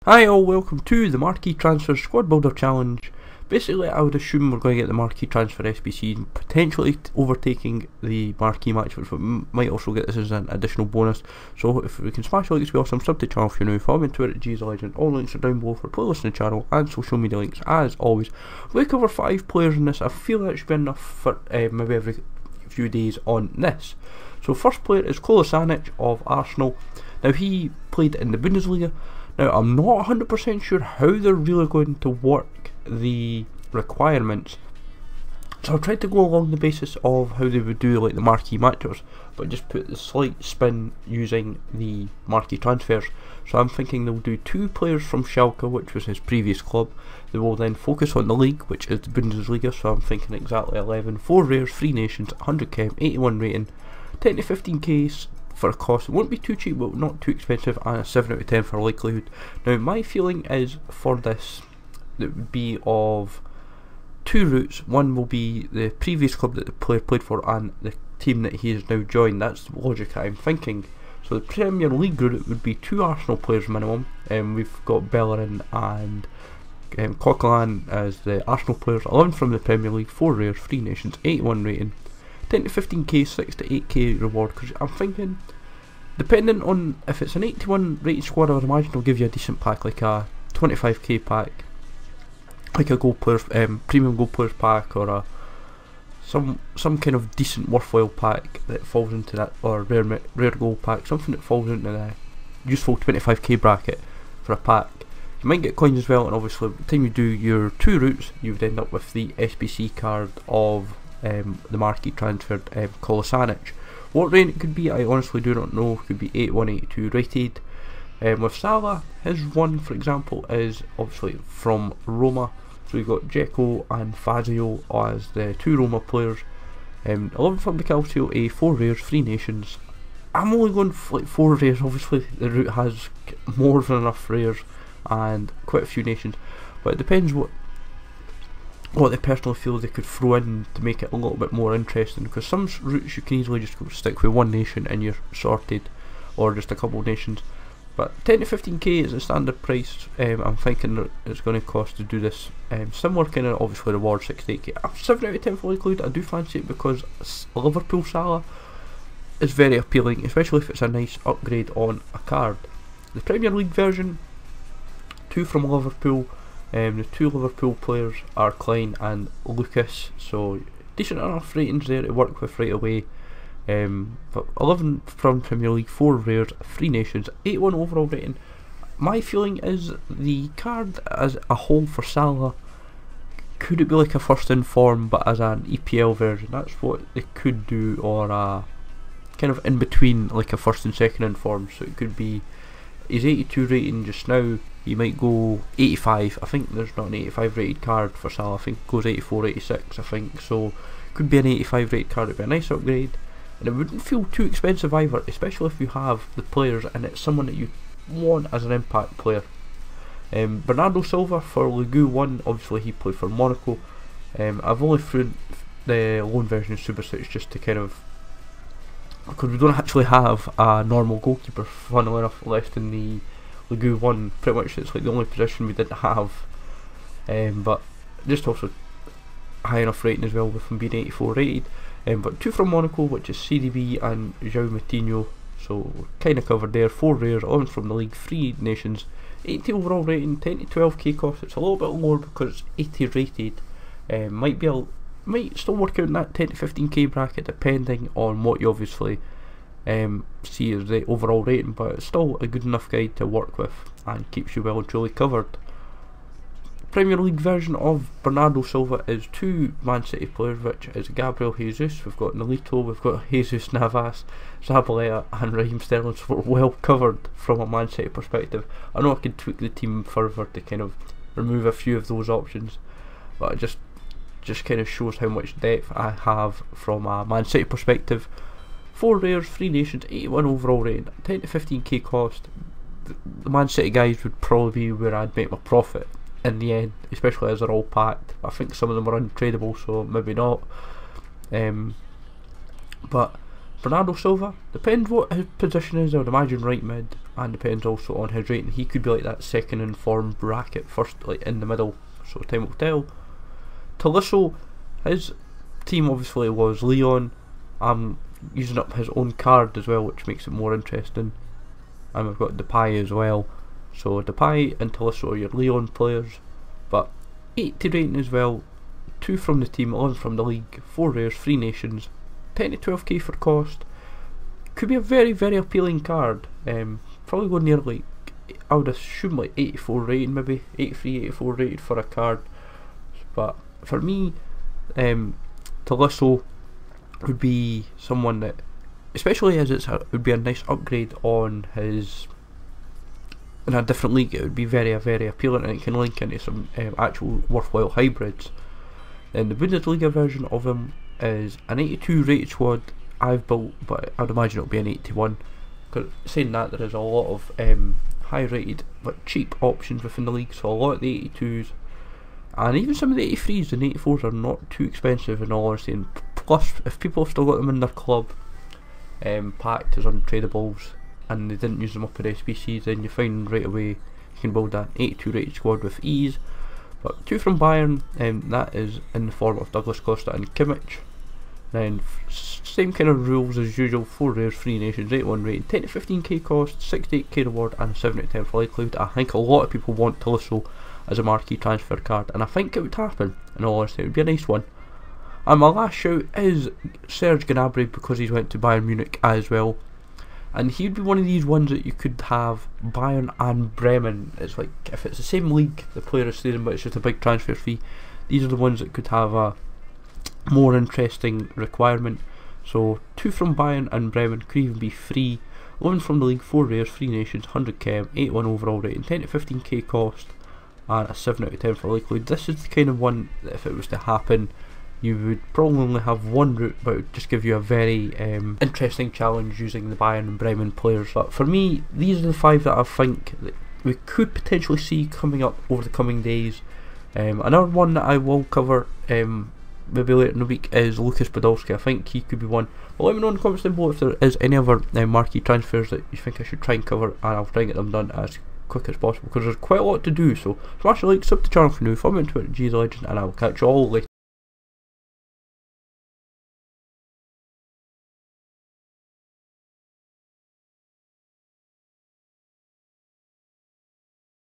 Hi all, welcome to the Marquee Transfers Squad Builder Challenge. Basically, I would assume we're going to get the Marquee Transfer SBC, potentially overtaking the Marquee match, which we might also get this as an additional bonus. So if we can smash the likes, be awesome. Sub to the channel if you're new. Follow me on Twitter at GZLegend. All links are down below for playlist in the channel and social media links as always. We cover 5 players in this. I feel that should be enough for maybe every few days on this. So first player is Kolasinac of Arsenal. Now he played in the Bundesliga. Now, I'm not 100% sure how they're really going to work the requirements, so I've tried to go along the basis of how they would do like the marquee matches, but just put the slight spin using the marquee transfers. So I'm thinking they'll do 2 players from Schalke, which was his previous club. They will then focus on the league, which is the Bundesliga, so I'm thinking exactly 11, 4 rares, 3 nations, 100 chem, 81 rating, 10 to 15k for a cost. It won't be too cheap but not too expensive, and a 7 out of 10 for likelihood. Now my feeling is for this, it would be of 2 routes. One will be the previous club that the player played for and the team that he has now joined. That's the logic I'm thinking. So the Premier League route would be 2 Arsenal players minimum. We've got Bellerin and Coquelin as the Arsenal players, 11 from the Premier League, 4 rares, 3 nations, 81 rating, 10 to 15k, 6 to 8k reward, because I'm thinking, depending on if it's an 81 rated squad, I would imagine they'll give you a decent pack, like a 25k pack, like a gold players, premium gold players pack, or a some kind of decent worthwhile pack that falls into that, or rare gold pack, something that falls into the useful 25k bracket for a pack. You might get coins as well, and obviously by the time you do your 2 routes, you would end up with the SBC card of the marquee transferred Kolasinac. What rating it could be, I honestly do not know. It could be 81, 82 rated. With Salah, his one for example is obviously from Roma, so we've got Dzeko and Fazio as the 2 Roma players. 11 from the Calcio, 4 rares, 3 nations. I'm only going for like 4 rares. Obviously the route has more than enough rares and quite a few nations, but it depends what they personally feel they could throw in to make it a little bit more interesting, because some routes you can easily just stick with 1 nation and you're sorted, or just a couple of nations. But 10 to 15k is the standard price. I'm thinking that it's going to cost to do this. Similar kind of obviously reward, 6 to 8k. I'm 7 out of 10 for likelihood. I do fancy it because Liverpool Salah is very appealing, especially if it's a nice upgrade on a card. The Premier League version, 2 from Liverpool. The 2 Liverpool players are Klein and Lucas, so decent enough ratings there to work with right away. But 11 from Premier League, 4 rares, 3 nations, 81 overall rating. My feeling is the card as a whole for Salah, could it be like a first in form but as an EPL version? That's what they could do, or a kind of in between, like a first and second in form. So it could be, he's 82 rating just now, you might go 85. I think there's not an 85 rated card for Salah. I think it goes 84, 86 I think, so could be an 85 rated card. It'd be a nice upgrade, and it wouldn't feel too expensive either, especially if you have the players and it's someone that you want as an impact player. Bernardo Silva for Ligue 1, obviously he played for Monaco. I've only through the loan version of Super Six just to kind of, because we don't actually have a normal goalkeeper, funnily enough, left in the Ligue 1. Pretty much it's like the only position we didn't have, but just also high enough rating as well with him being 84 rated. But 2 from Monaco, which is CDB and João Moutinho, so kind of covered there. 4 rares, 11 from the league, 3 nations, 80 overall rating, 10 to 12k cost. It's a little bit lower because it's 80 rated. Might still work out in that 10 to 15k bracket depending on what you obviously see as the overall rating, but it's still a good enough guide to work with and keeps you well and truly covered. Premier League version of Bernardo Silva is 2 Man City players, which is Gabriel Jesus. We've got Nolito, we've got Jesus Navas, Zabaleta and Raheem Sterling, so we're well covered from a Man City perspective. I know I could tweak the team further to kind of remove a few of those options, but it just kind of shows how much depth I have from a Man City perspective. 4 rares, 3 nations, 81 overall rating, 10 to 15k cost. The Man City guys would probably be where I'd make my profit in the end, especially as they're all packed. I think some of them are untradeable, so maybe not. But Bernardo Silva, depends what his position is. I would imagine right mid, and depends also on his rating. He could be like that second in form bracket, first like in the middle, so time will tell. Tolisso, his team obviously was Leon. I'm using up his own card as well, which makes it more interesting. And we've got Depay as well. So Depay and Tolisso are your Leon players, but 80 rating as well. 2 from the team, 11 from the league, 4 rares, 3 nations, 10 to 12k for cost. Could be a very, very appealing card. Probably go near like, I would assume like 84 rating, maybe 83, 84 rated for a card. But for me, Tolisso would be someone that, especially as it would be a nice upgrade on his, in a different league, it would be very, very appealing, and it can link into some actual worthwhile hybrids. Then the Bundesliga version of him is an 82 rated squad I've built, but I'd imagine it'll be an 81. Because saying that, there is a lot of high rated but cheap options within the league, so a lot of the 82s and even some of the 83s and 84s are not too expensive in all honesty. And plus, if people have still got them in their club packed as untradables and they didn't use them up at SBCs, then you find right away you can build an 82 rated squad with ease. But 2 from Bayern, that is in the form of Douglas Costa and Kimmich. Then same kind of rules as usual, 4 rares, 3 nations, 81 rating, 10 to 15k cost, 68k reward and 7 out of 10 for likelihood. I think a lot of people want Tolisso as a marquee transfer card, and I think it would happen, in all honesty. It would be a nice one. And my last shout is Serge Gnabry, because he's went to Bayern Munich as well. And he'd be one of these ones that you could have Bayern and Bremen. It's like, if it's the same league the player is staying in, but it's just a big transfer fee, these are the ones that could have a more interesting requirement. So 2 from Bayern and Bremen could even be free. 11 from the league, 4 rares, 3 nations, 100 chem, 81 overall rating, 10 to 15k cost, and a 7 out of 10 for likelihood. This is the kind of one that if it was to happen, you would probably only have one route, but it would just give you a very interesting challenge using the Bayern and Bremen players. But for me, these are the 5 that I think that we could potentially see coming up over the coming days. Another one that I will cover maybe later in the week is Lucas Podolski. I think he could be one. But let me know in the comments down below if there is any other marquee transfers that you think I should try and cover, and I'll try and get them done as quick as possible, because there's quite a lot to do. So smash the like, sub to the channel for new, follow me on Twitter, GTheLegend, and I'll catch you all later.